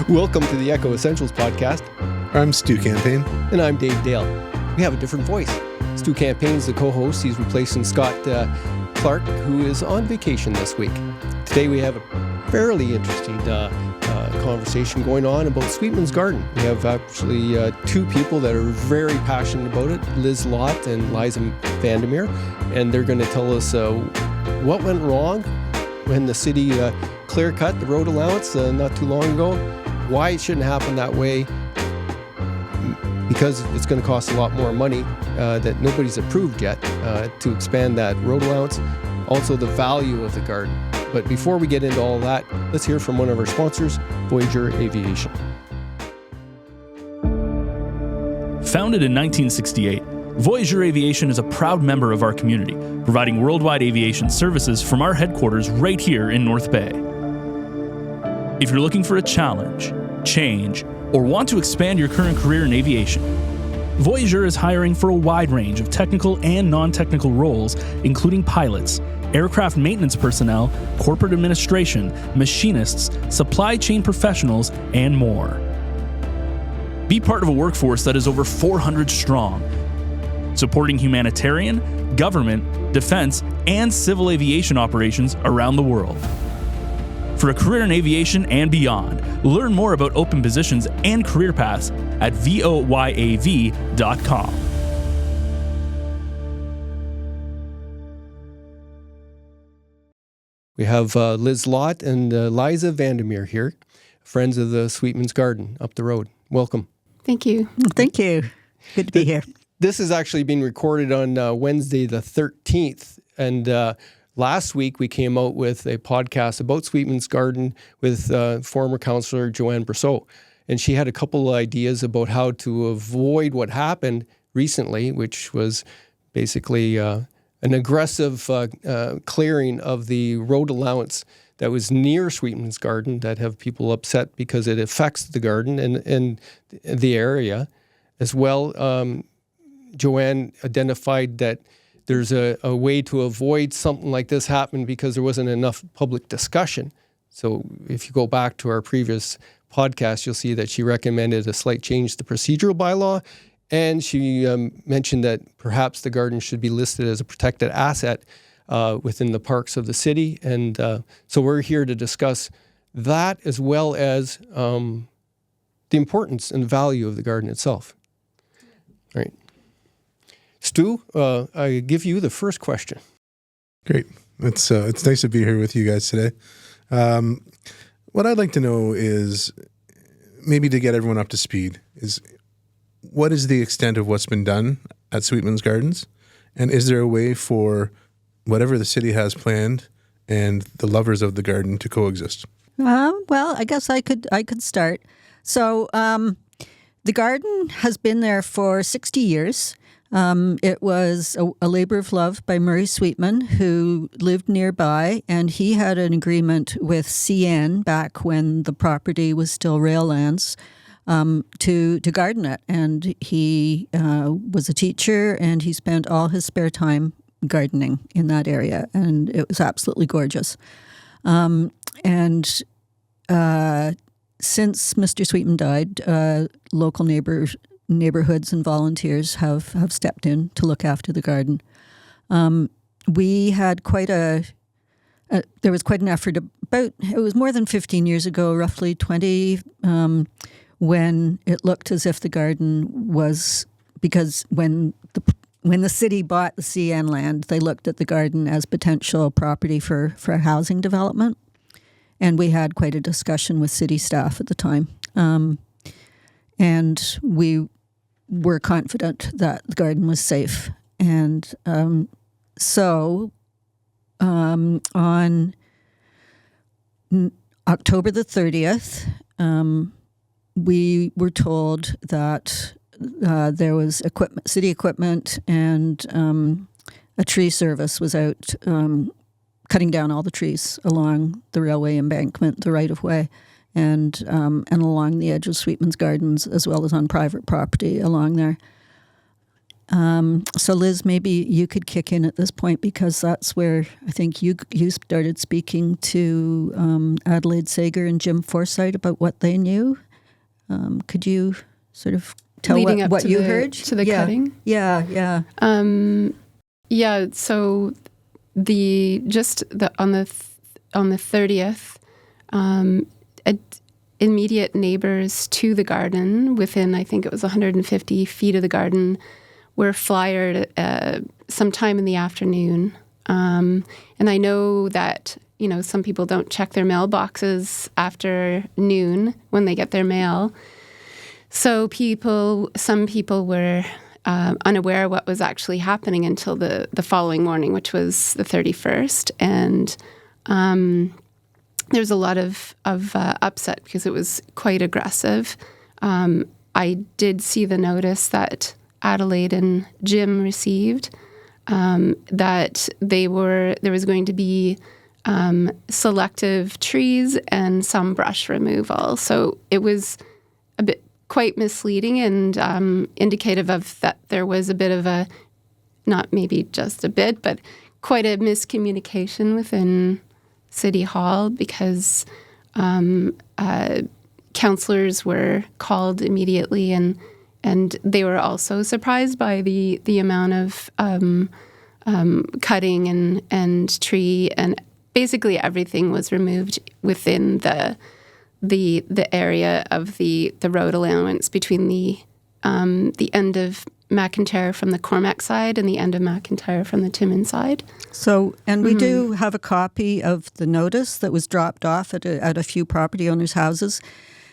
Welcome to the Echo Essentials podcast. I'm Stu Campaigne. And I'm Dave Dale. We have a different voice. Stu Campaigne is the co-host. He's replacing Scott Clark, who is on vacation this week. Today we have a fairly interesting conversation going on about Sweetman's Garden. We have actually two people that are very passionate about it, Lott and Liza Vandermeer, and they're going to tell us what went wrong when the city clear-cut the road allowance not too long ago, why it shouldn't happen that way, because it's going to cost a lot more money that nobody's approved yet to expand that road allowance, also the value of the garden. But before we get into all that, let's hear from one of our sponsors, Voyageur Aviation. Founded in 1968, Voyageur Aviation is a proud member of our community, providing worldwide aviation services from our headquarters right here in North Bay. If you're looking for a challenge, change, or want to expand your current career in aviation, Voyageur is hiring for a wide range of technical and non-technical roles, including pilots, aircraft maintenance personnel, corporate administration, machinists, supply chain professionals, and more. Be part of a workforce that is over 400 strong, supporting humanitarian, government, defense, and civil aviation operations around the world. For a career in aviation and beyond, learn more about open positions and career paths at voyav.com. We have Lott and Liza Vandermeer here, friends of the Sweetman's Garden up the road. Welcome. Thank you. Thank you. Good to be here. This is actually being recorded on Wednesday the 13th, and last week we came out with a podcast about Sweetman's Garden with former councilor Johanne Brousseau, and she had a couple of ideas about how to avoid what happened recently, which was basically an aggressive clearing of the road allowance that was near Sweetman's Garden that have people upset because it affects the garden and the area. As well, Johanne identified that there's a way to avoid something like this happening because there wasn't enough public discussion. So if you go back to our previous podcast, you'll see that she recommended a slight change to the procedural bylaw, and she mentioned that perhaps the garden should be listed as a protected asset within the parks of the city. And so we're here to discuss that as well as the importance and value of the garden itself. All right. Stu, I give you the first question. Great. It's nice to be here with you guys today. What I'd like to know is, maybe to get everyone up to speed, is what is the extent of what's been done at Sweetman's Gardens? And is there a way for whatever the city has planned and the lovers of the garden to coexist? Well, I guess I could start. So the garden has been there for 60 years. It was a labor of love by Murray Sweetman, who lived nearby, and he had an agreement with CN back when the property was still rail lands to garden it. And he was a teacher, and he spent all his spare time gardening in that area, and it was absolutely gorgeous. Since Mr. Sweetman died, local neighborhoods and volunteers have stepped in to look after the garden. We had there was quite an effort it was more than 15 years ago, roughly 20, when it looked as if the garden was, because when the city bought the CN land, they looked at the garden as potential property for housing development. And we had quite a discussion with city staff at the time. And we were confident that the garden was safe. And so on October the 30th, we were told that there was city equipment, and a tree service was out cutting down all the trees along the railway embankment, the right-of-way, and along the edge of Sweetman's Gardens, as well as on private property along there. So Liz, maybe you could kick in at this point, because that's where I think you started speaking to Adelaide Sager and Jim Forsyth about what they knew. Could you sort of tell Leading up what to you the, heard? to the cutting? Yeah. So on the 30th, immediate neighbors to the garden, within, I think it was 150 feet of the garden, were flyered sometime in the afternoon. And I know that, some people don't check their mailboxes after noon when they get their mail. So some people were unaware of what was actually happening until the following morning, which was the 31st. And there was a lot of upset because it was quite aggressive. I did see the notice that Adelaide and Jim received, that there was going to be selective trees and some brush removal. So it was a bit quite misleading and indicative of that there was a bit of a, not maybe just a bit, but quite a miscommunication within City Hall, because councillors were called immediately, and they were also surprised by the amount of cutting and tree, and basically everything was removed within the area of the road allowance between the end of McIntyre from the Cormac side and the end of McIntyre from the Timmins side. So, and we do have a copy of the notice that was dropped off at a few property owners' houses.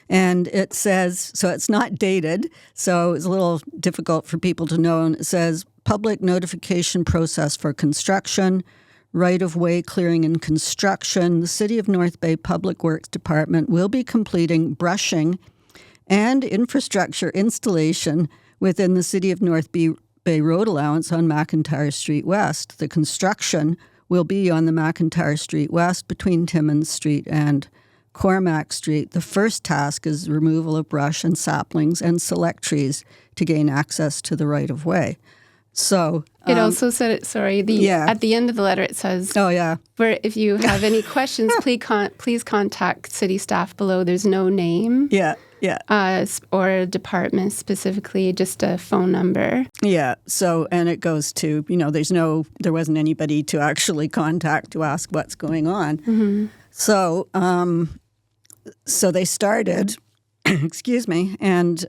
And it says, so it's not dated, so it's a little difficult for people to know. And it says, public notification process for construction, right-of-way clearing and construction. The City of North Bay Public Works Department will be completing brushing and infrastructure installation within the City of North Bay road allowance on McIntyre Street West. The construction will be on the McIntyre Street West between Timmins Street and Cormac Street. The first task is removal of brush and saplings and select trees to gain access to the right-of-way. So it also said at the end of the letter it says, where if you have any questions, please contact city staff below. There's no name. Or a department specifically, just a phone number. Yeah. So, and it goes to, there wasn't anybody to actually contact to ask what's going on. Mm-hmm. So, so they started, excuse me, and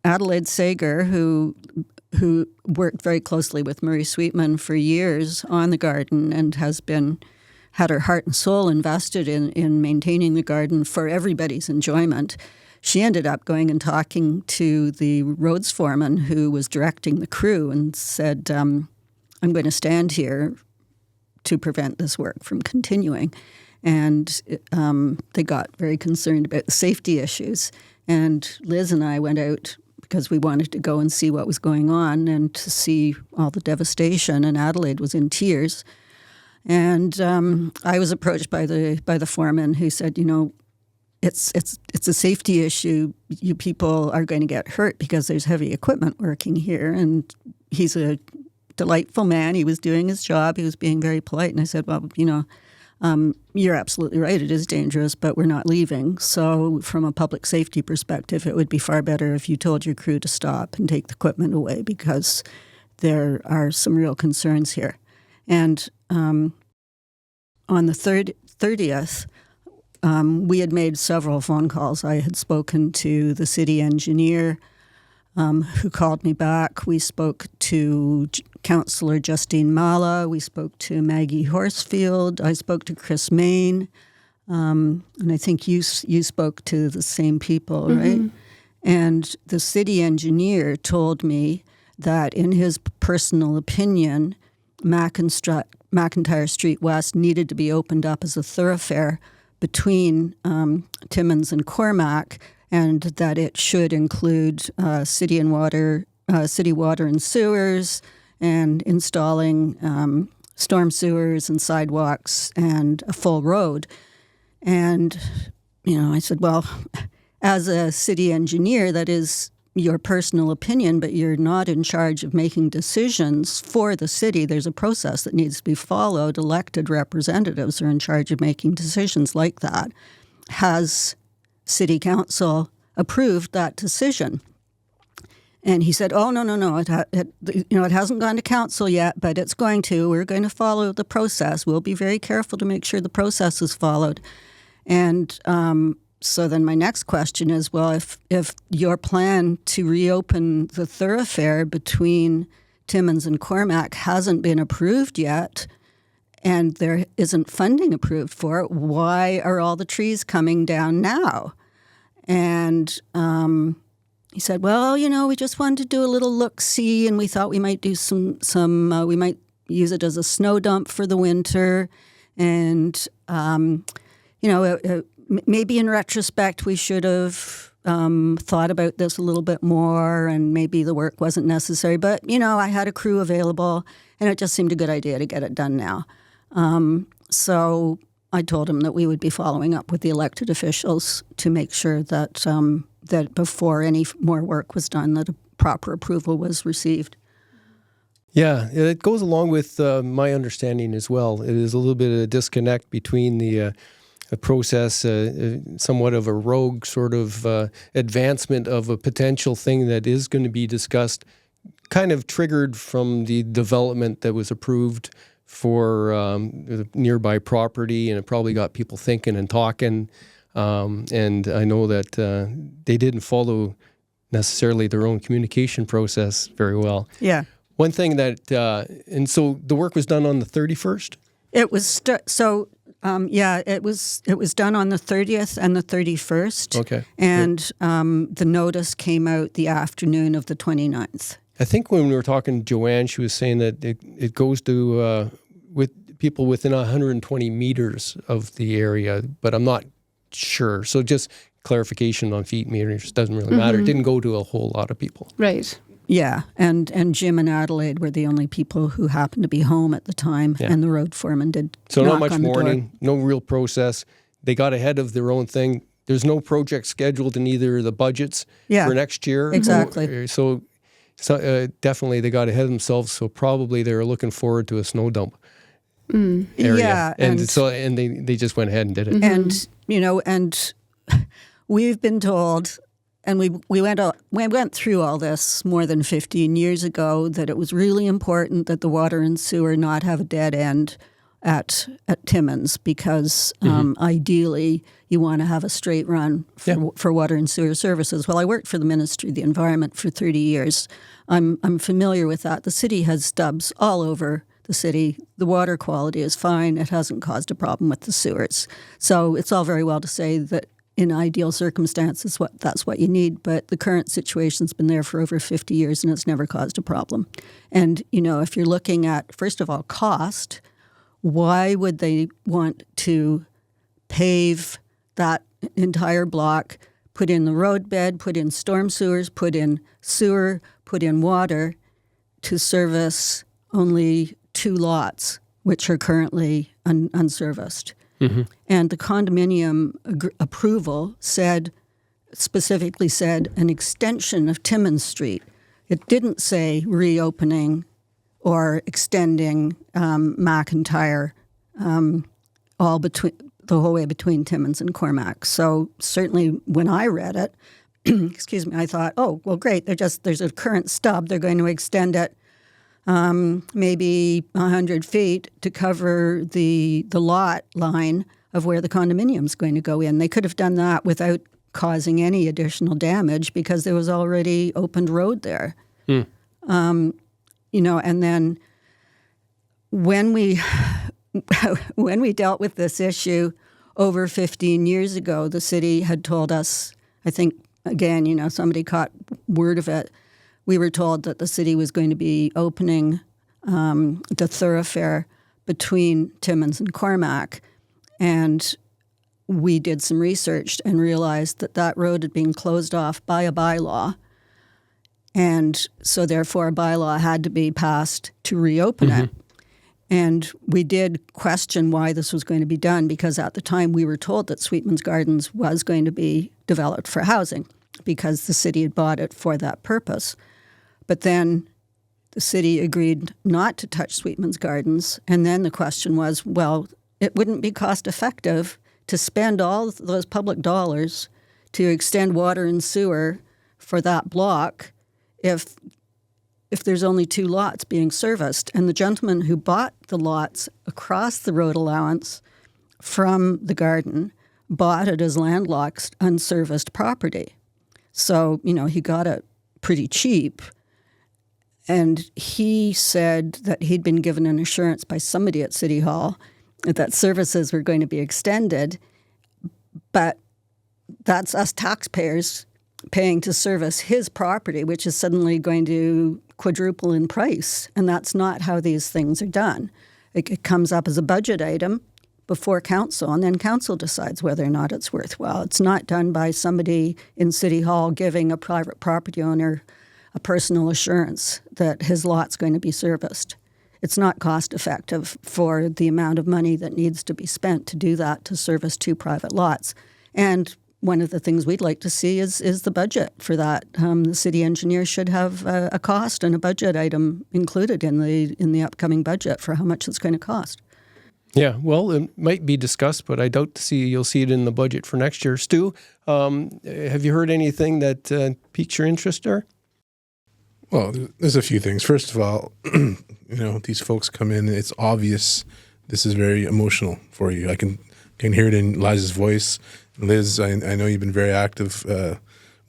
Adelaide Sager, who worked very closely with Murray Sweetman for years on the garden and had her heart and soul invested in maintaining the garden for everybody's enjoyment. She ended up going and talking to the roads foreman who was directing the crew and said, I'm going to stand here to prevent this work from continuing. And they got very concerned about the safety issues. And Liz and I went out because we wanted to go and see what was going on and to see all the devastation. And Adelaide was in tears. And I was approached by the foreman who said, it's a safety issue. You people are going to get hurt because there's heavy equipment working here. And he's a delightful man. He was doing his job. He was being very polite. And I said, well, you're absolutely right. It is dangerous, but we're not leaving. So from a public safety perspective, it would be far better if you told your crew to stop and take the equipment away, because there are some real concerns here. And on the 30th, we had made several phone calls. I had spoken to the city engineer who called me back. We spoke to Councilor Justine Mala. We spoke to Maggie Horsfield. I spoke to Chris Main. And I think you spoke to the same people, right? And the city engineer told me that in his personal opinion, McIntyre Street West needed to be opened up as a thoroughfare between Timmins and Cormac, and that it should include city water and sewers, and installing storm sewers and sidewalks and a full road. And, I said, well, as a city engineer, that is your personal opinion, but you're not in charge of making decisions for the city. There's a process that needs to be followed. Elected representatives are in charge of making decisions like that. Has City Council approved that decision? And he said, oh, no. It hasn't gone to council yet, but it's going to. We're going to follow the process. We'll be very careful to make sure the process is followed. And so then my next question is, well, if your plan to reopen the thoroughfare between Timmins and Cormac hasn't been approved yet, and there isn't funding approved for it, why are all the trees coming down now? And he said, well, we just wanted to do a little look-see, and we thought we might do we might use it as a snow dump for the winter. And, maybe in retrospect we should have thought about this a little bit more, and maybe the work wasn't necessary. But, I had a crew available, and it just seemed a good idea to get it done now. So I told him that we would be following up with the elected officials to make sure that that before any more work was done, that a proper approval was received. Yeah, it goes along with my understanding as well. It is a little bit of a disconnect between the process, somewhat of a rogue sort of advancement of a potential thing that is going to be discussed, kind of triggered from the development that was approved for the nearby property, and it probably got people thinking and talking. And I know that they didn't follow necessarily their own communication process very well. Yeah. One thing that, and so the work was done on the 31st? It was, it was done on the 30th and the 31st. Okay. And the notice came out the afternoon of the 29th. I think when we were talking to Joanne, she was saying that it goes to with people within 120 meters of the area, but I'm not sure. So just clarification on feet meters doesn't really matter. It didn't go to a whole lot of people. Right. Yeah, and Jim and Adelaide were the only people who happened to be home at the time, and the road foreman did So knock not much on the door. warning, no real process. They got ahead of their own thing. There's no project scheduled in either of the budgets for next year. Exactly. So definitely they got ahead of themselves, so probably they were looking forward to a snow dump area. Yeah, and they just went ahead and did it. And and we've been told, and we went through all this more than 15 years ago, that it was really important that the water and sewer not have a dead end at Timmins, because ideally you want to have a straight run for water and sewer services. Well, I worked for the Ministry of the Environment for 30 years. I'm familiar with that. The city has stubs all over the city. The water quality is fine. It hasn't caused a problem with the sewers. So it's all very well to say that in ideal circumstances, that's what you need. But the current situation's been there for over 50 years, and it's never caused a problem. And, if you're looking at, first of all, cost, why would they want to pave that entire block, put in the roadbed, put in storm sewers, put in sewer, put in water to service only 2 lots, which are currently unserviced? And the condominium approval specifically said an extension of Timmins Street. It didn't say reopening or extending McIntyre all between the whole way between Timmins and Cormac. So certainly when I read it, excuse me, I thought, oh, well, great. There's a current stub. They're going to extend it maybe 100 feet to cover the lot line of where the condominium's going to go in. They could have done that without causing any additional damage because there was already opened road there. And then when we dealt with this issue over 15 years ago, the city had told us, I think, again, somebody caught word of it. We were told that the city was going to be opening the thoroughfare between Timmins and Cormac, and we did some research and realized that road had been closed off by a bylaw, and so therefore a bylaw had to be passed to reopen it. And we did question why this was going to be done, because at the time we were told that Sweetman's Gardens was going to be developed for housing. because the city had bought it for that purpose. But then the city agreed not to touch Sweetman's Gardens. And then the question was, well, it wouldn't be cost effective to spend all those public dollars to extend water and sewer for that block if there's only 2 lots being serviced. And the gentleman who bought the lots across the road allowance from the garden bought it as landlocked, unserviced property. So, he got it pretty cheap. And he said that he'd been given an assurance by somebody at City Hall that services were going to be extended, but that's us taxpayers paying to service his property, which is suddenly going to quadruple in price. And that's not how these things are done. It comes up as a budget item before council, and then council decides whether or not it's worthwhile. It's not done by somebody in City Hall giving a private property owner a personal assurance that his lot's going to be serviced. It's not cost effective for the amount of money that needs to be spent to do that, to service 2 private lots. And one of the things we'd like to see is the budget for that. The city engineer should have a cost and a budget item included in the upcoming budget for how much it's going to cost. Yeah, well, it might be discussed, but I doubt you'll see it in the budget for next year. Stu, have you heard anything that piques your interest there? Well, there's a few things. First of all, these folks come in, it's obvious this is very emotional for you. I can hear it in Liza's voice. Liz, I know you've been very active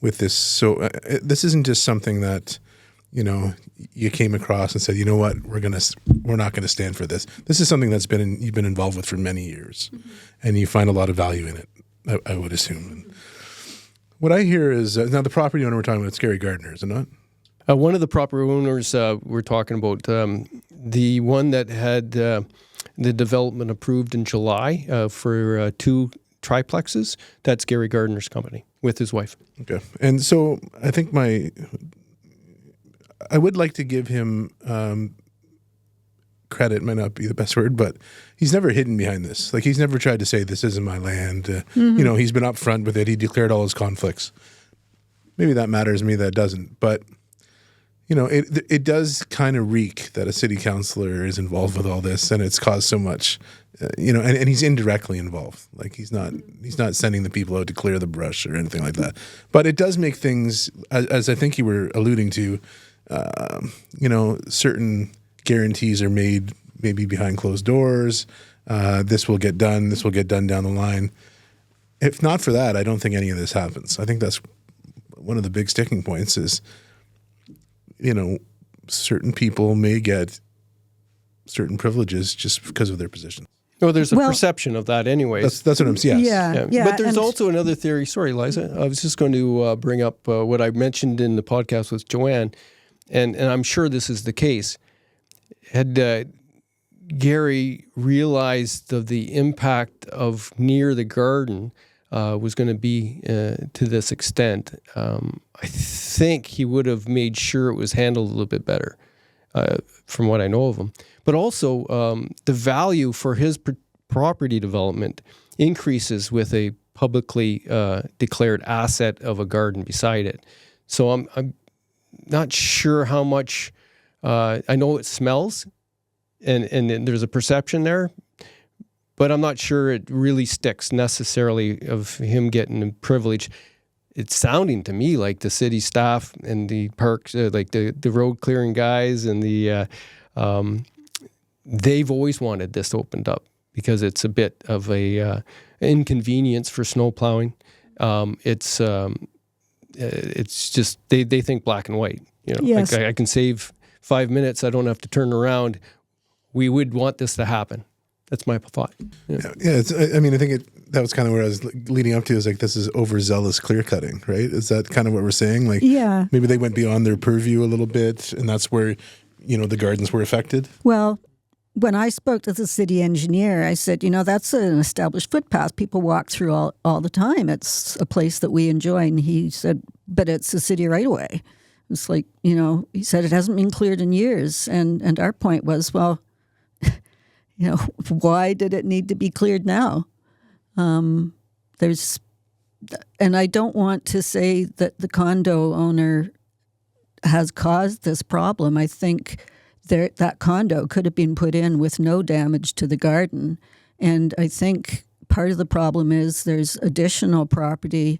with this. So this isn't just something that, you came across and said, you know what, we're not going to stand for this. This is something you've been involved with for many years, and you find a lot of value in it, I would assume. And what I hear is, now the property owner we're talking about is Gary Gardner, is it not? One of the property owners we're talking about, the one that had the development approved in July for 2 triplexes, that's Gary Gardner's company with his wife. Okay. And so I think I would like to give him credit, might not be the best word, but he's never hidden behind this. Like, he's never tried to say, this isn't my land. He's been upfront with it. He declared all his conflicts. Maybe that matters, maybe that doesn't. But it does kind of reek that a city councilor is involved with all this, and it's caused so much, and he's indirectly involved. Like, he's not sending the people out to clear the brush or anything like that. But it does make things, as I think you were alluding to, certain guarantees are made maybe behind closed doors. This will get done down the line. If not for that, I don't think any of this happens. I think that's one of the big sticking points is, certain people may get certain privileges just because of their position. Well, there's a perception of that anyways. That's what I'm saying. Yes. Yeah. But there's also another theory. Sorry, Liza. I was just going to bring up what I mentioned in the podcast with Joanne, and I'm sure this is the case. Had Gary realized of the impact of near the garden was going to be to this extent, I think he would have made sure it was handled a little bit better, from what I know of him. But also, the value for his property development increases with a publicly declared asset of a garden beside it. So I'm not sure how much. I know it smells, and there's a perception there, but I'm not sure it really sticks necessarily of him getting a privilege. It's sounding to me like the city staff and the parks, like the road clearing guys and the, they've always wanted this opened up because it's a bit of a inconvenience for snow plowing. It's just they think black and white. Yes. Like I can save 5 minutes. I don't have to turn around. We would want this to happen. That's my thought. Yeah. I think that was kind of where I was leading up to, is like, this is overzealous clear cutting, right? Is that kind of what we're saying? Like, yeah, maybe they went beyond their purview a little bit, and that's where, the gardens were affected. Well, when I spoke to the city engineer, I said, that's an established footpath. People walk through all the time. It's a place that we enjoy. And he said, but it's a city right away. It's like, he said it hasn't been cleared in years. And our point was, well, why did it need to be cleared now? There's and I don't want to say that the condo owner has caused this problem. I think that condo could have been put in with no damage to the garden. And I think part of the problem is there's additional property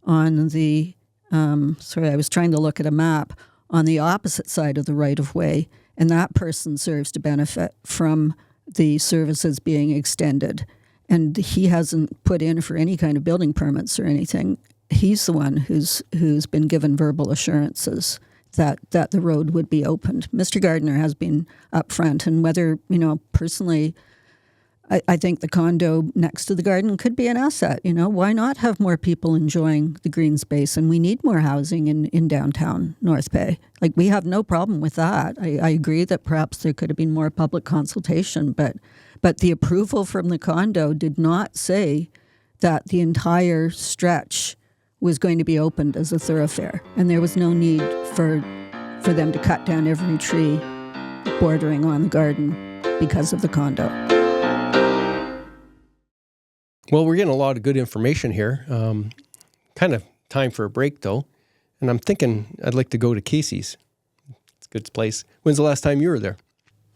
on the, I was trying to look at a map, on the opposite side of the right-of-way, and that person serves to benefit from the services being extended. And he hasn't put in for any kind of building permits or anything. He's the one who's been given verbal assurances that the road would be opened. Mr. Gardner has been upfront, and whether, personally, I think the condo next to the garden could be an asset. Why not have more people enjoying the green space? And we need more housing in downtown North Bay. Like, we have no problem with that. I agree that perhaps there could have been more public consultation, but the approval from the condo did not say that the entire stretch was going to be opened as a thoroughfare. And there was no need for them to cut down every tree bordering on the garden because of the condo. Well, we're getting a lot of good information here. Kind of time for a break, though. And I'm thinking I'd like to go to Casey's. It's a good place. When's the last time you were there?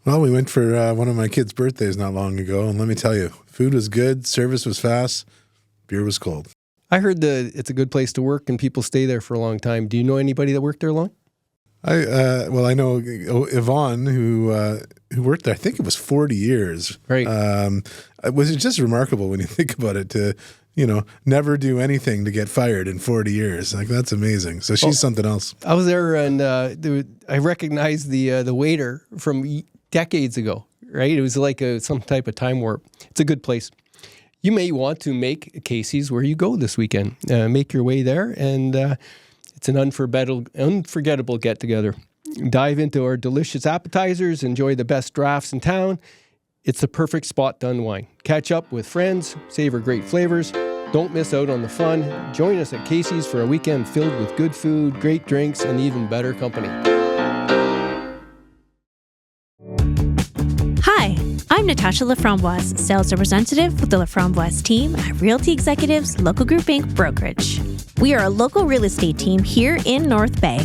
Well, we went for one of my kids' birthdays not long ago, and let me tell you, food was good, service was fast, beer was cold. I heard that it's a good place to work and people stay there for a long time. Do you know anybody that worked there long? I know Yvonne, who worked there, I think it was 40 years. Right. It was just remarkable when you think about it, to, never do anything to get fired in 40 years. Like, that's amazing. So she's something else. I was there, and I recognized the waiter from decades ago, right? It was like some type of time warp. It's a good place. You may want to make Casey's where you go this weekend. Make your way there, and it's an unforgettable get-together. Dive into our delicious appetizers, enjoy the best drafts in town. It's the perfect spot to unwind. Catch up with friends, savor great flavors. Don't miss out on the fun. Join us at Casey's for a weekend filled with good food, great drinks, and even better company. Hi, I'm Natasha Laframboise, sales representative with the Laframboise team at Realty Executives Local Group Inc. Brokerage. We are a local real estate team here in North Bay.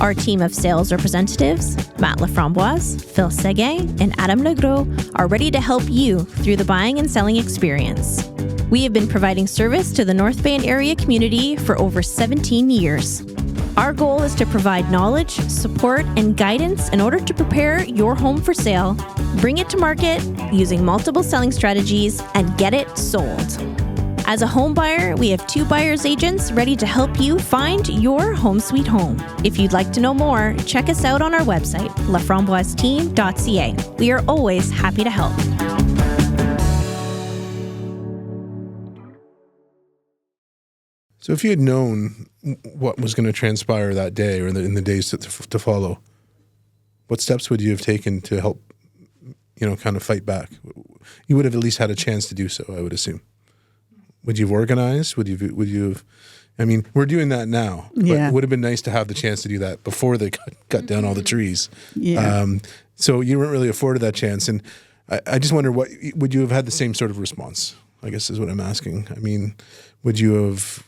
Our team of sales representatives, Matt Laframboise, Phil Seguin, and Adam Legros, are ready to help you through the buying and selling experience. We have been providing service to the North Bay and area community for over 17 years. Our goal is to provide knowledge, support, and guidance in order to prepare your home for sale, bring it to market using multiple selling strategies, and get it sold. As a home buyer, we have 2 buyer's agents ready to help you find your home sweet home. If you'd like to know more, check us out on our website, laframboiseteam.ca. We are always happy to help. So if you had known what was going to transpire that day or in the days to follow, what steps would you have taken to help, kind of fight back? You would have at least had a chance to do so, I would assume. Would you have organized? Would you have? I mean, we're doing that now, but it would have been nice to have the chance to do that before they cut down all the trees. Yeah. So you weren't really afforded that chance, and I just wonder, what would you have had the same sort of response? I guess is what I'm asking. I mean, would you have?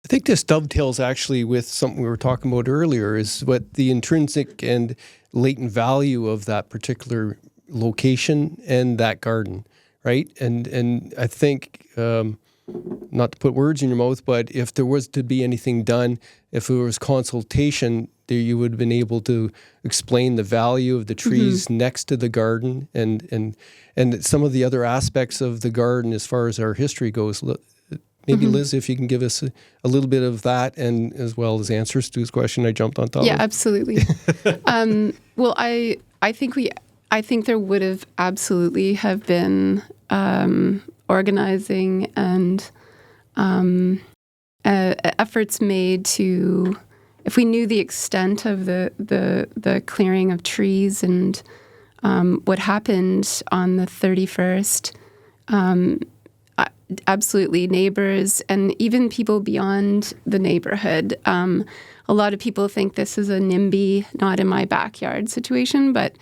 I think this dovetails actually with something we were talking about earlier, is what the intrinsic and latent value of that particular location and that garden, right? And I think, not to put words in your mouth, but if there was to be anything done, if there was consultation, there you would have been able to explain the value of the trees next to the garden and some of the other aspects of the garden as far as our history goes. Maybe Liz, if you can give us a little bit of that, and as well as answers to his question, I jumped on top of. Yeah, absolutely. Well, I think there would have absolutely have been organizing and efforts made to, if we knew the extent of the clearing of trees and what happened on the 31st. Absolutely, neighbors and even people beyond the neighborhood. A lot of people think this is a NIMBY, not in my backyard situation, but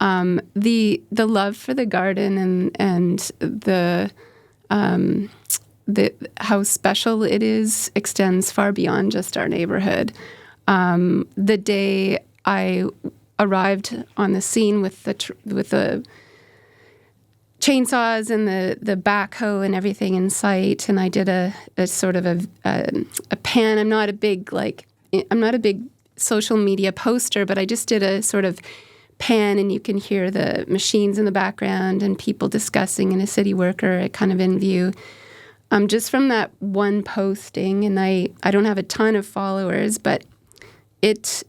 the love for the garden and how special it is extends far beyond just our neighborhood. The day I arrived on the scene with the chainsaws and the backhoe and everything in sight, and I did a sort of a pan. I'm not a big social media poster, but I just did a sort of pan, and you can hear the machines in the background and people discussing, and a city worker kind of in view. Just from that one posting, and I don't have a ton of followers, but it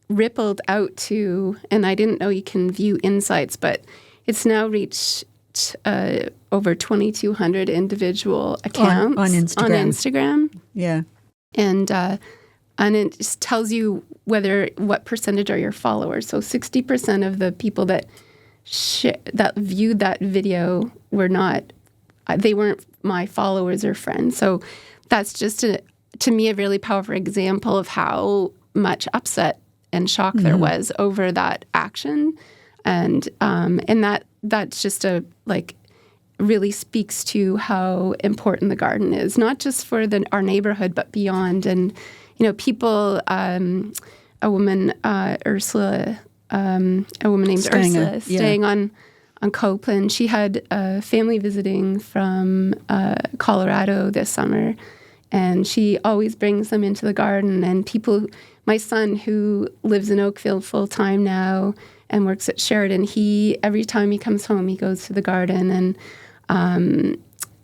rippled out to, and I didn't know you can view insights, but it's now reached over 2,200 individual accounts on Instagram. Yeah. And it just tells you what percentage are your followers. So 60% of the people that viewed that video they weren't my followers or friends. So that's just to me a really powerful example of how much upset and shock there was over that action, and that's just really speaks to how important the garden is, not just for our neighborhood but beyond. And people, a woman named Ursula, staying on Copeland. She had a family visiting from Colorado this summer, and she always brings them into the garden. And my son, who lives in Oakville full time now and works at Sheridan, every time he comes home, he goes to the garden. And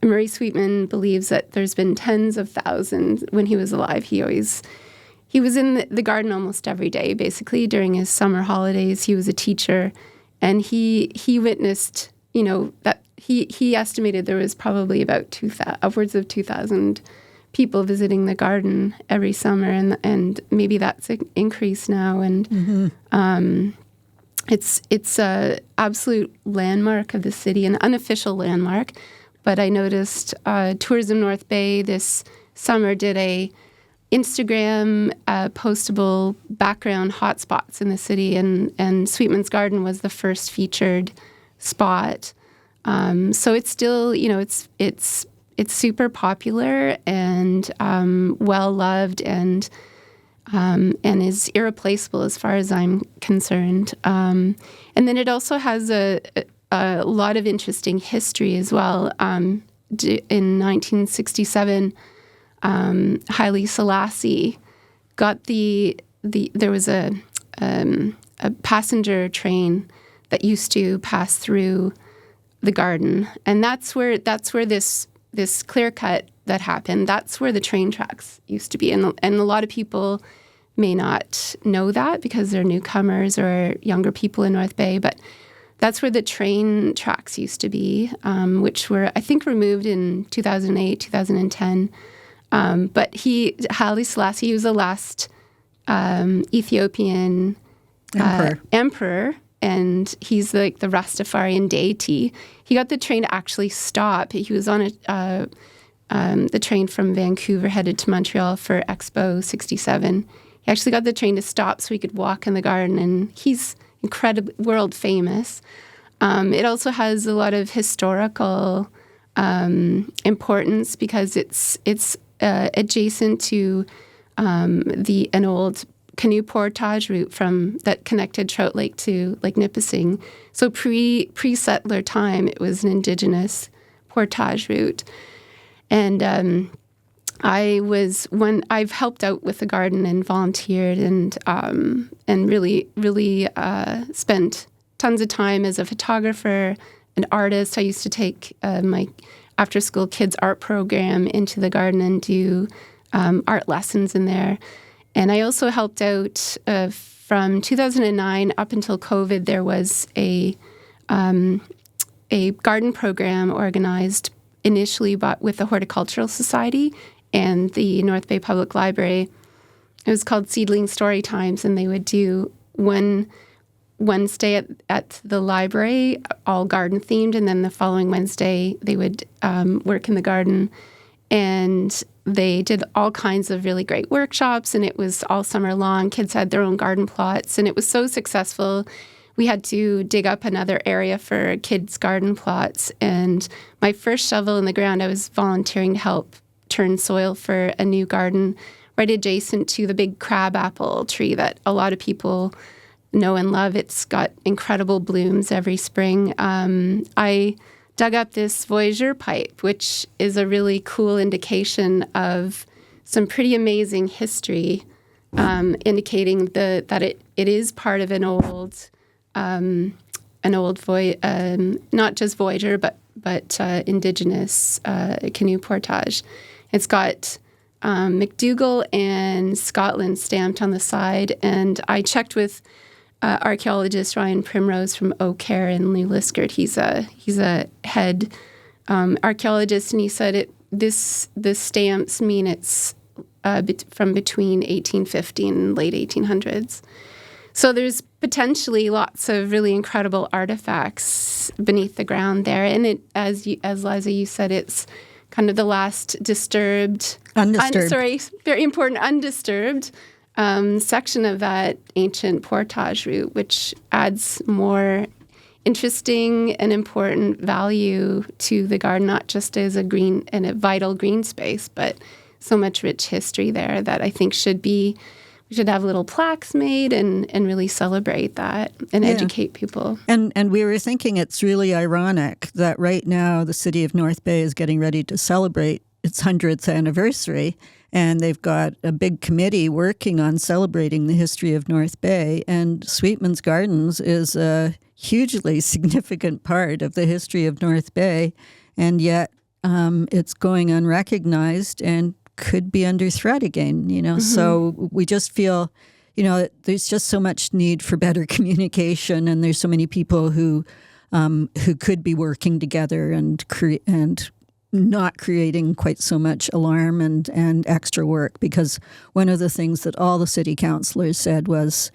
Murray Sweetman believes that there's been tens of thousands. When he was alive, he was in the garden almost every day, basically. During his summer holidays, he was a teacher, and he witnessed, that he estimated there was probably about upwards of 2,000 people visiting the garden every summer, and maybe that's increased now. And it's a absolute landmark of the city, an unofficial landmark. But I noticed Tourism North Bay this summer did a Instagram postable background hotspots in the city, and Sweetman's Garden was the first featured spot. So it's still, it's super popular and well loved, and is irreplaceable as far as I'm concerned. And then it also has a lot of interesting history as well. In 1967. Haile Selassie got there was a passenger train that used to pass through the garden, and that's where this clear cut that happened. That's where the train tracks used to be, and a lot of people may not know that because they're newcomers or younger people in North Bay, but that's where the train tracks used to be, which were, I think, removed in 2008, 2010. But Haile Selassie, he was the last Ethiopian emperor, and he's like the Rastafarian deity. He got the train to actually stop. He was on the train from Vancouver headed to Montreal for Expo 67. He actually got the train to stop so he could walk in the garden, and he's incredibly world famous. It also has a lot of historical importance because it's adjacent to an old canoe portage route that connected Trout Lake to Lake Nipissing. So pre-settler time, it was an Indigenous portage route. And I've helped out with the garden and volunteered and really spent tons of time as a photographer, an artist. I used to take my after-school kids art program into the garden and do art lessons in there. And I also helped out from 2009 up until COVID. There was a garden program organized initially with the Horticultural Society and the North Bay Public Library. It was called Seedling Story Times, and they would do one Wednesday at the library, all garden themed, and then the following Wednesday they would work in the garden. And they did all kinds of really great workshops, and it was all summer long. Kids had their own garden plots, and it was so successful. we had to dig up another area for kids' garden plots. And my first shovel in the ground, I was volunteering to help turn soil for a new garden right adjacent to the big crabapple tree that a lot of people know and love. It's got incredible blooms every spring. I dug up this Voyageur pipe, which is a really cool indication of some pretty amazing history, indicating that it is part of an old not just Voyageur, but Indigenous canoe portage. It's got McDougall and Scotland stamped on the side, and I checked with archaeologist Ryan Primrose from O'Care in New Liskeard. He's a head archaeologist, and he said the stamps mean it's from between 1850 and late 1800s. So there's potentially lots of really incredible artifacts beneath the ground there, and it, as Liza, you said, it's kind of the last very important undisturbed section of that ancient portage route, which adds more interesting and important value to the garden, not just as a green and a vital green space, but so much rich history there that I think we should have little plaques made and really celebrate that and educate people. And we were thinking it's really ironic that right now the city of North Bay is getting ready to celebrate its 100th anniversary, and they've got a big committee working on celebrating the history of North Bay, and Sweetman's Gardens is a hugely significant part of the history of North Bay, and yet it's going unrecognized and could be under threat again, So we just feel, there's just so much need for better communication, and there's so many people who could be working together and not creating quite so much alarm and extra work. Because one of the things that all the city councillors said was,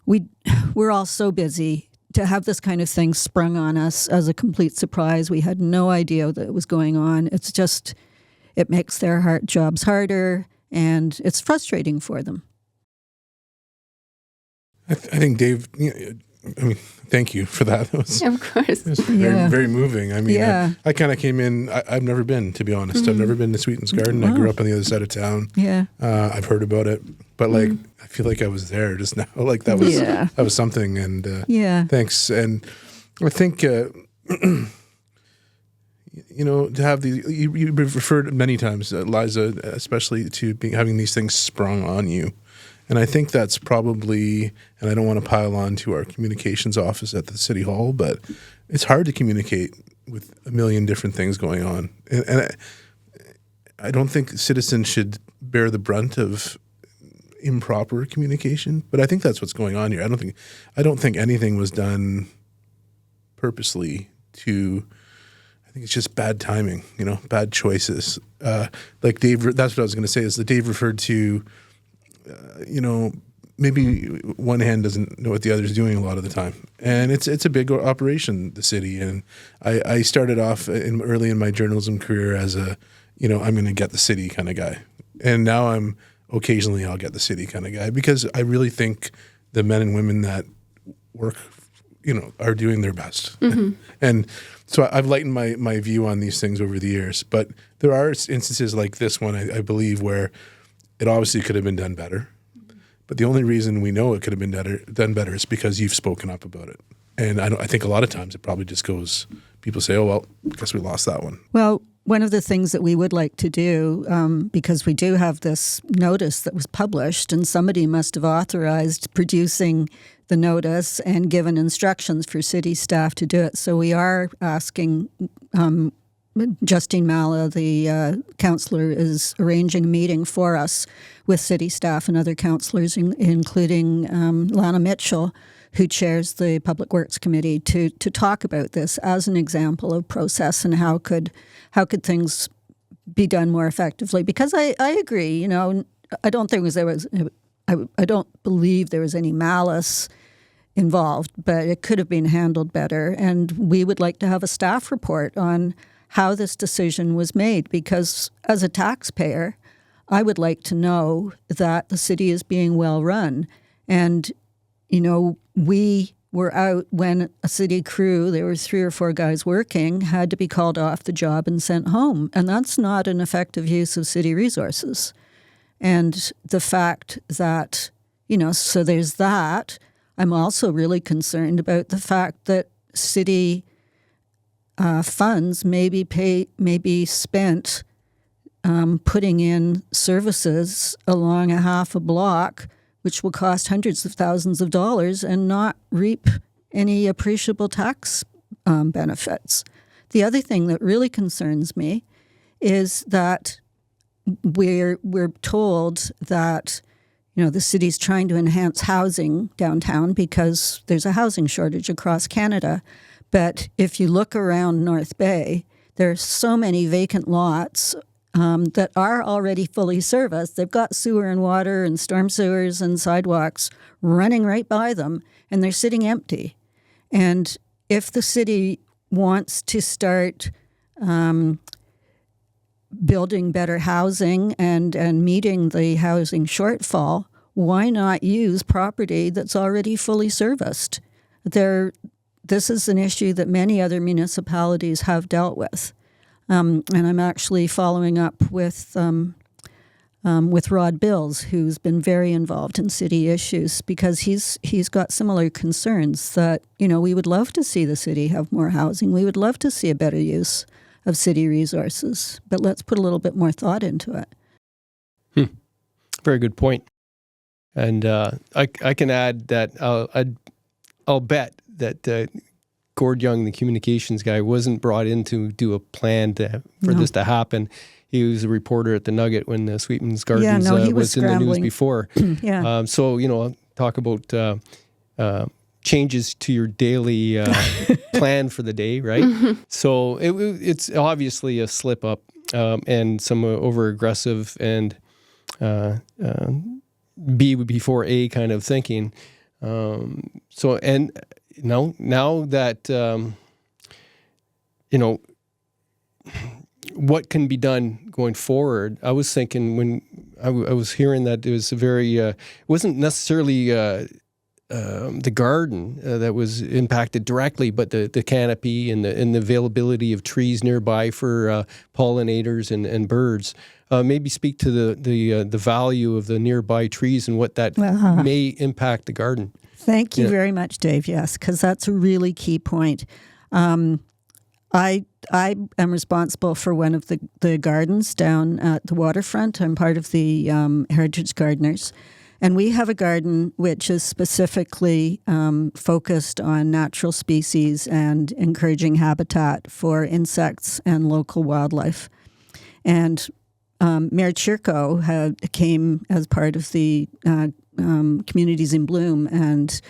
we're all so busy. To have this kind of thing sprung on us as a complete surprise, we had no idea that it was going on. It's just, it makes their jobs harder, and it's frustrating for them. I think, Dave, thank you for that. Of course. It was very, very moving. I kind of came in, I've never been, to be honest. Mm-hmm. I've never been to Sweetman's Garden. I grew up on the other side of town. Yeah. I've heard about it, but I feel like I was there just now. That was something. And thanks. And I think, to have these, you referred many times, Liza, especially to having these things sprung on you. And I think that's probably, and I don't want to pile on to our communications office at the City Hall, but it's hard to communicate with a million different things going on. And I don't think citizens should bear the brunt of improper communication, but I think that's what's going on here. I don't think anything was done purposely I think it's just bad timing, bad choices. Like Dave, that's what I was going to say, is that Dave referred to, maybe one hand doesn't know what the other is doing a lot of the time. And it's a big operation, the city. And I started off early in my journalism career as I'm going to get the city kind of guy. And now I'll get the city kind of guy, because I really think the men and women that work, are doing their best. Mm-hmm. And so I've lightened my view on these things over the years. But there are instances like this one, I believe, where it obviously could have been done better. But the only reason we know it could have been done better is because you've spoken up about it. And I think a lot of times it probably just goes, people say, oh, well, I guess we lost that one. Well, one of the things that we would like to do, because we do have this notice that was published, and somebody must have authorized producing the notice and given instructions for city staff to do it. So we are asking Justine Mala, the councillor, is arranging a meeting for us with city staff and other councillors, including Lana Mitchell, who chairs the Public Works Committee, to talk about this as an example of process and how could things be done more effectively. Because I agree, I don't believe there was any malice involved, but it could have been handled better. And we would like to have a staff report on how this decision was made, because as a taxpayer, I would like to know that the city is being well run. And, we were out when a city crew, there were 3 or 4 guys working, had to be called off the job and sent home. And that's not an effective use of city resources. And the fact that, so there's that. I'm also really concerned about the fact that city funds may be spent putting in services along a half a block, which will cost hundreds of thousands of dollars and not reap any appreciable tax benefits. The other thing that really concerns me is that we're told that the city's trying to enhance housing downtown because there's a housing shortage across Canada. But if you look around North Bay, there are so many vacant lots that are already fully serviced. They've got sewer and water and storm sewers and sidewalks running right by them, and they're sitting empty. And if the city wants to start building better housing and meeting the housing shortfall, why not use property that's already fully serviced? This is an issue that many other municipalities have dealt with. And I'm actually following up with Rod Bills, who's been very involved in city issues, because he's got similar concerns that, we would love to see the city have more housing. We would love to see a better use of city resources, but let's put a little bit more thought into it. Very good point. And I can add that I'll bet that Gord Young, the communications guy, wasn't brought in to do a plan for this to happen. He was a reporter at the Nugget when the Sweetman's Gardens was in the news before. So, talk about changes to your daily plan for the day, right? Mm-hmm. So it's obviously a slip up and some over-aggressive and B before A kind of thinking. Now that, what can be done going forward, I was thinking when I was hearing that it was it wasn't necessarily the garden that was impacted directly, but the canopy and the availability of trees nearby for pollinators and birds. Maybe speak to the value of the nearby trees and what that may impact the garden. Thank you very much, Dave. Yes, because that's a really key point. I am responsible for one of the gardens down at the waterfront. I'm part of the Heritage Gardeners. And we have a garden which is specifically focused on natural species and encouraging habitat for insects and local wildlife. And Mayor Chirko came as part of the Communities in Bloom and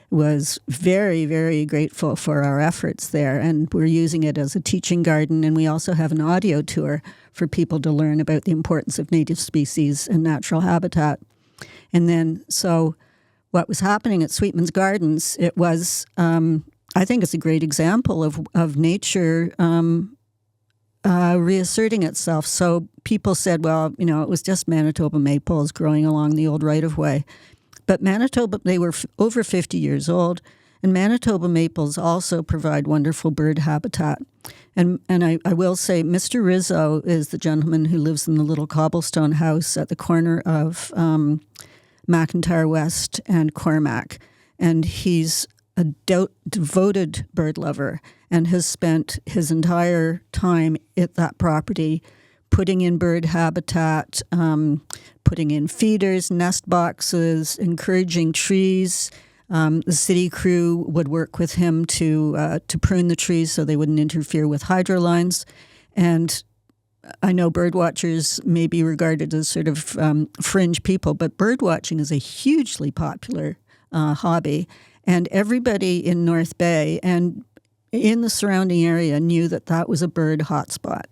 was very, very grateful for our efforts there. And we're using it as a teaching garden. And we also have an audio tour for people to learn about the importance of native species and natural habitat. And then, so what was happening at Sweetman's Gardens, it was, I think it's a great example of nature reasserting itself. So people said, well, it was just Manitoba maples growing along the old right-of-way. But Manitoba, they were over 50 years old, and Manitoba maples also provide wonderful bird habitat. And I will say, Mr. Rizzo is the gentleman who lives in the little cobblestone house at the corner of McIntyre West and Cormac. And he's a devoted bird lover and has spent his entire time at that property putting in bird habitat, putting in feeders, nest boxes, encouraging trees. The city crew would work with him to prune the trees so they wouldn't interfere with hydro lines. And I know bird watchers may be regarded as sort of fringe people, but bird watching is a hugely popular hobby. And everybody in North Bay and in the surrounding area knew that was a bird hotspot.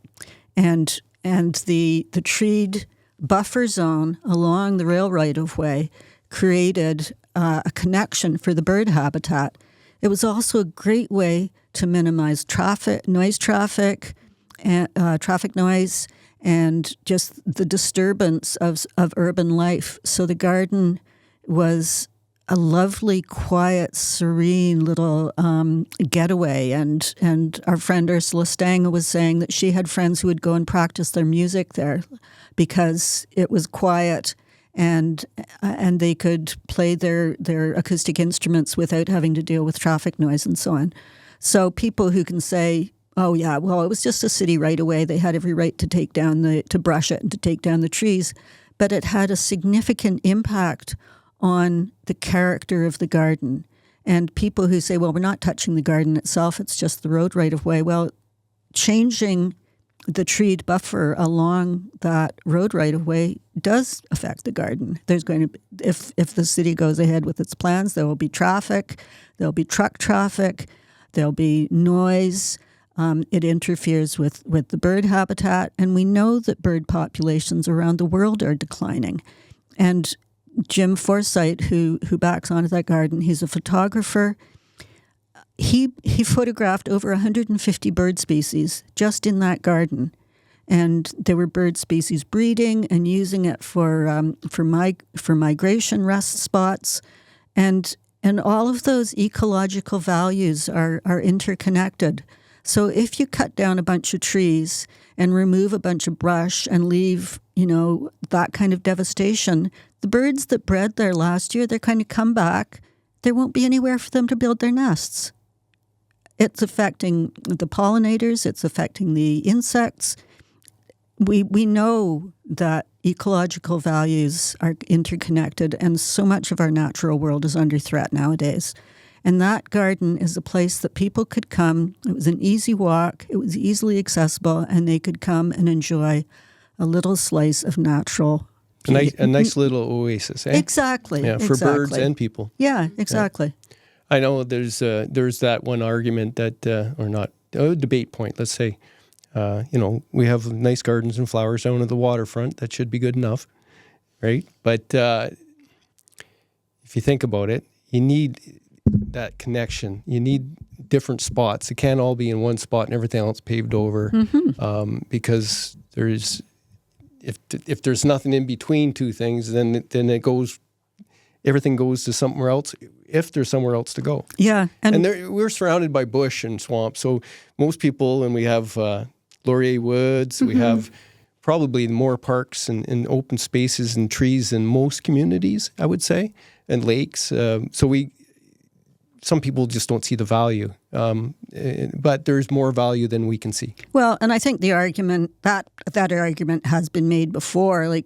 And the treed buffer zone along the rail right-of-way created a connection for the bird habitat. It was also a great way to minimize traffic noise, and just the disturbance of urban life. So the garden was a lovely, quiet, serene little getaway. And our friend Ursula Stanger was saying that she had friends who would go and practice their music there because it was quiet and they could play their acoustic instruments without having to deal with traffic noise and so on. So people who can say, oh yeah, well, it was just a city right away. They had every right to to brush it and to take down the trees, but it had a significant impact on the character of the garden. And people who say, well, we're not touching the garden itself, it's just the road right of way. Well, changing the treed buffer along that road right of way does affect the garden. There's going to be, if the city goes ahead with its plans, there will be traffic, there'll be truck traffic, there'll be noise. It interferes with the bird habitat. And we know that bird populations around the world are declining. And Jim Forsythe, who backs onto that garden, he's a photographer. He photographed over 150 bird species just in that garden, and there were bird species breeding and using it for migration rest spots, and all of those ecological values are interconnected. So if you cut down a bunch of trees and remove a bunch of brush and leave, that kind of devastation, the birds that bred there last year, they're going to come back. There won't be anywhere for them to build their nests. It's affecting the pollinators. It's affecting the insects. We know that ecological values are interconnected, and so much of our natural world is under threat nowadays. And that garden is a place that people could come. It was an easy walk. It was easily accessible, and they could come and enjoy a little slice of natural beauty. A nice little oasis, eh? Exactly. Yeah, for birds and people. Yeah, exactly. Yeah. I know there's that one argument that, or not, a debate point, let's say. We have nice gardens and flowers down at the waterfront. That should be good enough, right? But if you think about it, you need that connection. You need different spots. It can't all be in one spot and everything else paved over, because if there's nothing in between two things, then everything goes to somewhere else. If there's somewhere else to go, yeah, and we're surrounded by bush and swamp, so most people, and we have Laurier Woods, we have probably more parks and open spaces and trees than most communities, I would say, and lakes. Some people just don't see the value, but there's more value than we can see. Well, and I think the argument that argument has been made before, like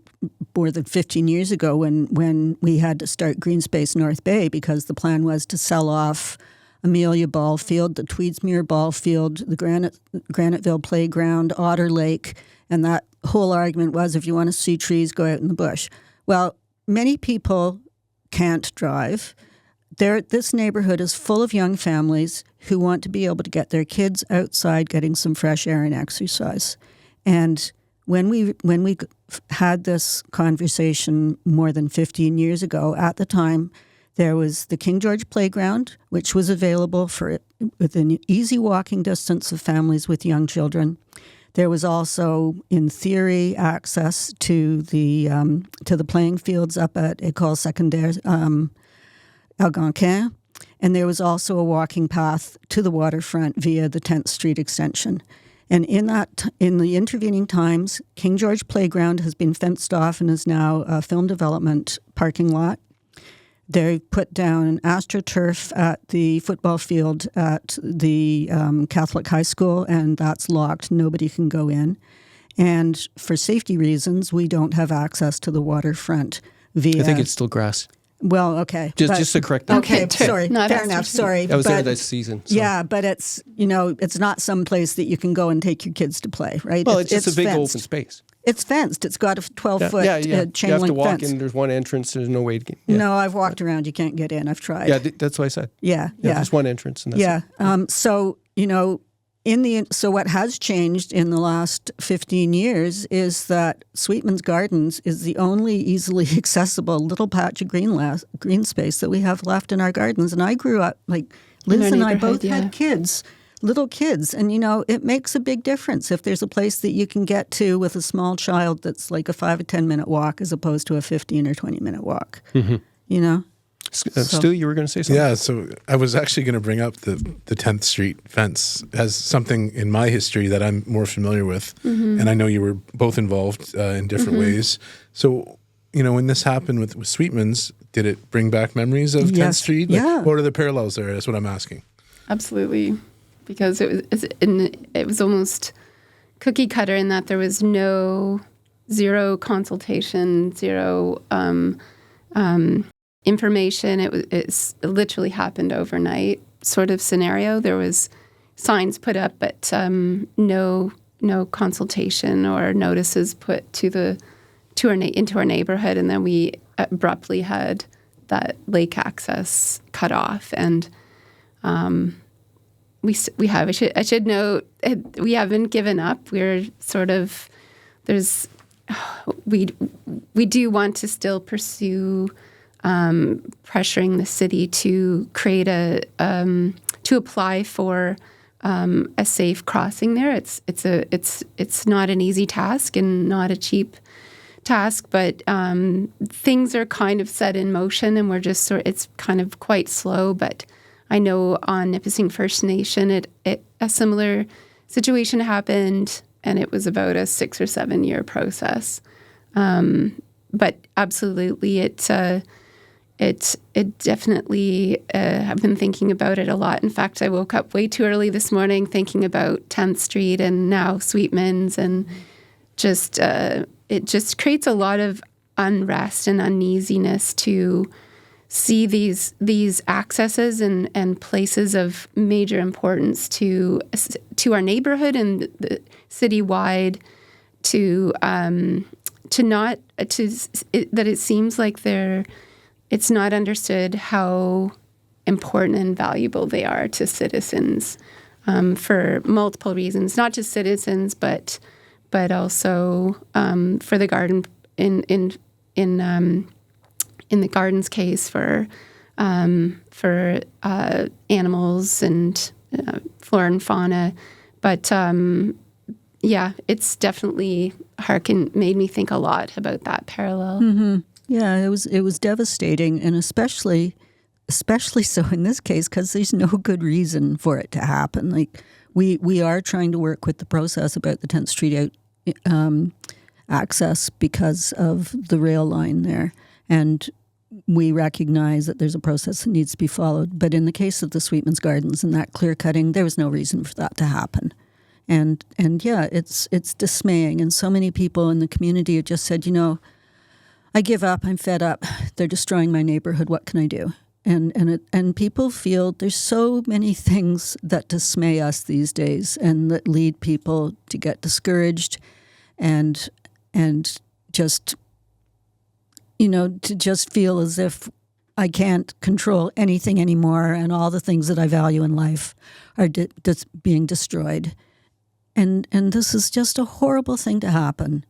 more than 15 years ago, when we had to start Green Space North Bay, because the plan was to sell off Amelia Ball Field, the Tweedsmuir Ball Field, the Graniteville Playground, Otter Lake, and that whole argument was, if you want to see trees, go out in the bush. Well, many people can't drive. This neighborhood is full of young families who want to be able to get their kids outside getting some fresh air and exercise. And when we had this conversation more than 15 years ago, at the time, there was the King George Playground, which was available within easy walking distance of families with young children. There was also, in theory, access to the playing fields up at École Secondaire Algonquin, and there was also a walking path to the waterfront via the 10th Street extension. And in the intervening times, King George Playground has been fenced off and is now a film development parking lot. They put down an AstroTurf at the football field at the Catholic High School, and that's locked. Nobody can go in. And for safety reasons, we don't have access to the waterfront via... I think it's still grass. Well, okay. Just to correct that. Okay, sorry. Fair enough. Sorry. That was there this season. So. Yeah, but it's not some place that you can go and take your kids to play, right? Well, it's just a big fenced. open space. It's fenced. It's got a 12-foot chain link fence. You have to walk in. There's one entrance. There's no way to get in. No, I've walked around. You can't get in. I've tried. Yeah, that's what I said. Yeah. There's one entrance. And that's it. So, so what has changed in the last 15 years is that Sweetman's Gardens is the only easily accessible little patch of green space that we have left in our gardens. And I grew up, like Liz and I both had kids, little kids. And, it makes a big difference if there's a place that you can get to with a small child that's like a 5 or 10 minute walk as opposed to a 15 or 20 minute walk, Stu, you were going to say something? Yeah, so I was actually going to bring up the 10th Street fence as something in my history that I'm more familiar with. And I know you were both involved in different ways. So, when this happened with Sweetman's, did it bring back memories of 10th Street? Yeah. What are the parallels there? That's what I'm asking. Absolutely. Because it was almost cookie cutter in that there was zero consultation, zero information. It literally happened overnight sort of scenario. There was signs put up, but no consultation or notices put into our neighborhood, and then we abruptly had that lake access cut off. And I should note, we haven't given up. We're sort of we do want to still pursue pressuring the city to create to apply for a safe crossing there. It's not an easy task and not a cheap task, but things are kind of set in motion, and we're just it's kind of quite slow. But I know on Nipissing First Nation, a similar situation happened, and it was about a 6 or 7 year process. But absolutely, it definitely, I've been thinking about it a lot. In fact, I woke up way too early this morning thinking about 10th Street and now Sweetman's, and it just creates a lot of unrest and uneasiness to see these accesses and places of major importance to our neighborhood and the citywide that it seems like it's not understood how important and valuable they are to citizens for multiple reasons, not just citizens, but also for the garden in the garden's case for animals and flora and fauna. But it's definitely made me think a lot about that parallel. Mm-hmm. Yeah, it was devastating, and especially so in this case because there's no good reason for it to happen. Like we are trying to work with the process about the 10th Street access because of the rail line there, and we recognize that there's a process that needs to be followed. But in the case of the Sweetman's Gardens and that clear cutting, there was no reason for that to happen. And yeah, it's dismaying. And so many people in the community have just said, I give up. I'm fed up. They're destroying my neighborhood. What can I do? And people feel there's so many things that dismay us these days and that lead people to get discouraged and just to just feel as if I can't control anything anymore, and all the things that I value in life are being destroyed. And this is just a horrible thing to happen,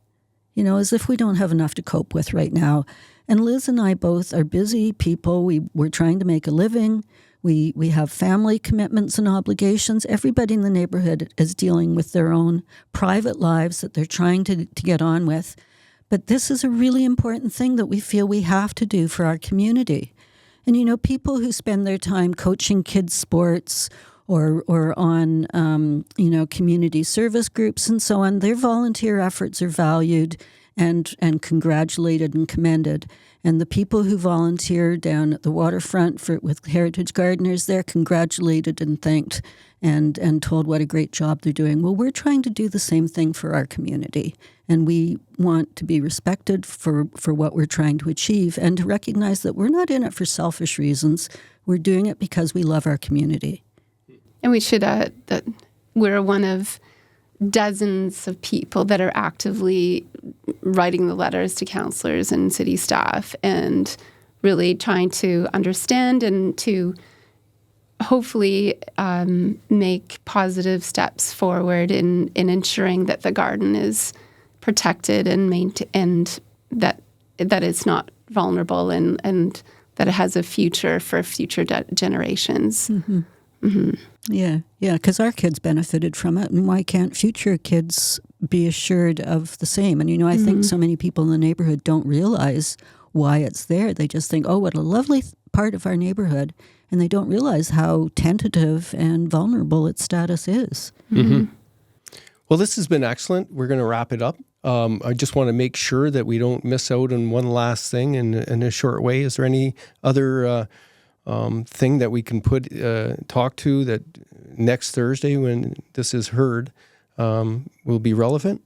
as if we don't have enough to cope with right now. And Liz and I both are busy people. We're trying to make a living. We have family commitments and obligations. Everybody in the neighborhood is dealing with their own private lives that they're trying to get on with. But this is a really important thing that we feel we have to do for our community. And, people who spend their time coaching kids' sports or on, community service groups and so on, their volunteer efforts are valued and congratulated and commended. And the people who volunteer down at the waterfront with Heritage Gardeners, they're congratulated and thanked and told what a great job they're doing. Well, we're trying to do the same thing for our community. And we want to be respected for what we're trying to achieve and to recognize that we're not in it for selfish reasons. We're doing it because we love our community. And we should add that we're one of dozens of people that are actively writing the letters to councillors and city staff and really trying to understand and to hopefully make positive steps forward in ensuring that the garden is protected and that it's not vulnerable and that it has a future for future generations. Mm-hmm. Mm-hmm. Yeah, because our kids benefited from it, and why can't future kids be assured of the same? And, I think so many people in the neighborhood don't realize why it's there. They just think, oh, what a lovely part of our neighborhood. And they don't realize how tentative and vulnerable its status is. Mm-hmm. Well, this has been excellent. We're going to wrap it up. I just want to make sure that we don't miss out on one last thing in a short way. Is there any other thing that we can talk to that next Thursday when this is heard will be relevant?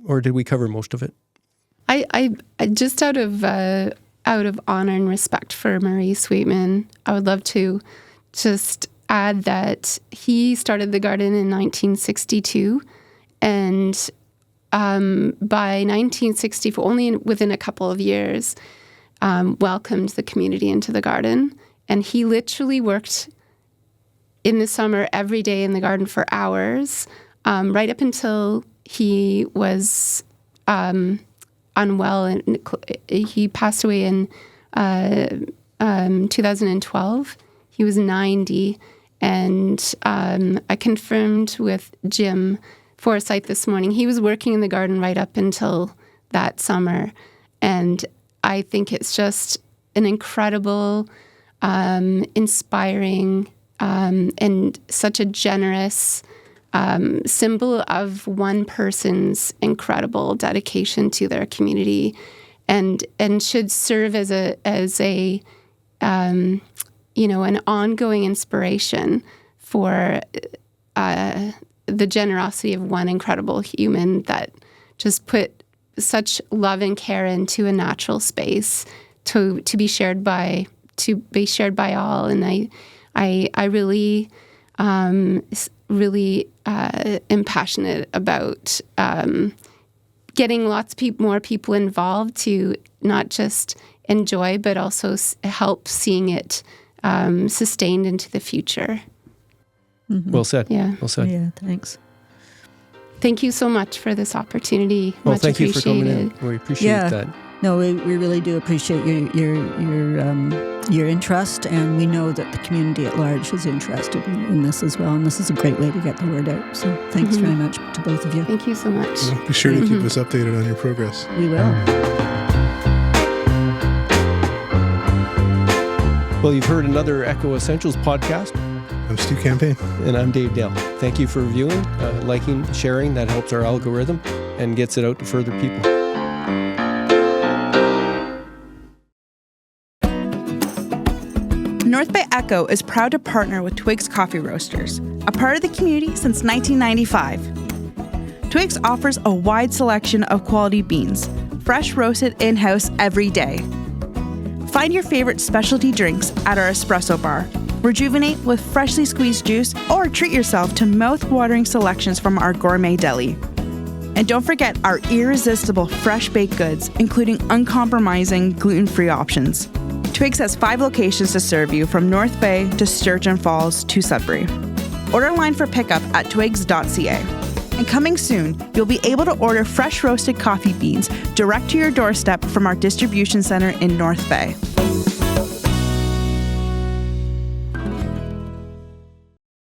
Or did we cover most of it? I just out of honor and respect for Marie Sweetman, I would love to just add that he started the garden in 1962, and by 1964, only within a couple of years, welcomed the community into the garden. And he literally worked in the summer every day in the garden for hours, right up until he was unwell, and he passed away in 2012. He was 90, and I confirmed with Jim Forsyth this morning. He was working in the garden right up until that summer, and I think it's just an incredible, inspiring, and such a generous symbol of one person's incredible dedication to their community, and should serve as a an ongoing inspiration for the generosity of one incredible human that just put such love and care into a natural space to be shared by all. And I really am passionate about getting more people involved to not just enjoy, but also help seeing it sustained into the future. Mm-hmm. Well said. Yeah. Well said. Yeah, thanks. Thank you so much for this opportunity. Well, Much thank you for coming appreciated. in. We appreciate that. No, we really do appreciate your interest, and we know that the community at large is interested in this as well, and this is a great way to get the word out. So thanks very much to both of you. Thank you so much. Well, be sure to keep us updated on your progress. We will. Well, you've heard another Echo Essentials podcast. I'm Stu Campaigne. And I'm Dave Dell. Thank you for viewing, liking, sharing. That helps our algorithm and gets it out to further people. North Bay Echo is proud to partner with Twigs Coffee Roasters, a part of the community since 1995. Twigs offers a wide selection of quality beans, fresh roasted in-house every day. Find your favorite specialty drinks at our espresso bar. Rejuvenate with freshly squeezed juice, or treat yourself to mouth-watering selections from our gourmet deli. And don't forget our irresistible fresh baked goods, including uncompromising gluten-free options. Twigs has 5 locations to serve you, from North Bay to Sturgeon Falls to Sudbury. Order online for pickup at twigs.ca. And coming soon, you'll be able to order fresh roasted coffee beans direct to your doorstep from our distribution center in North Bay.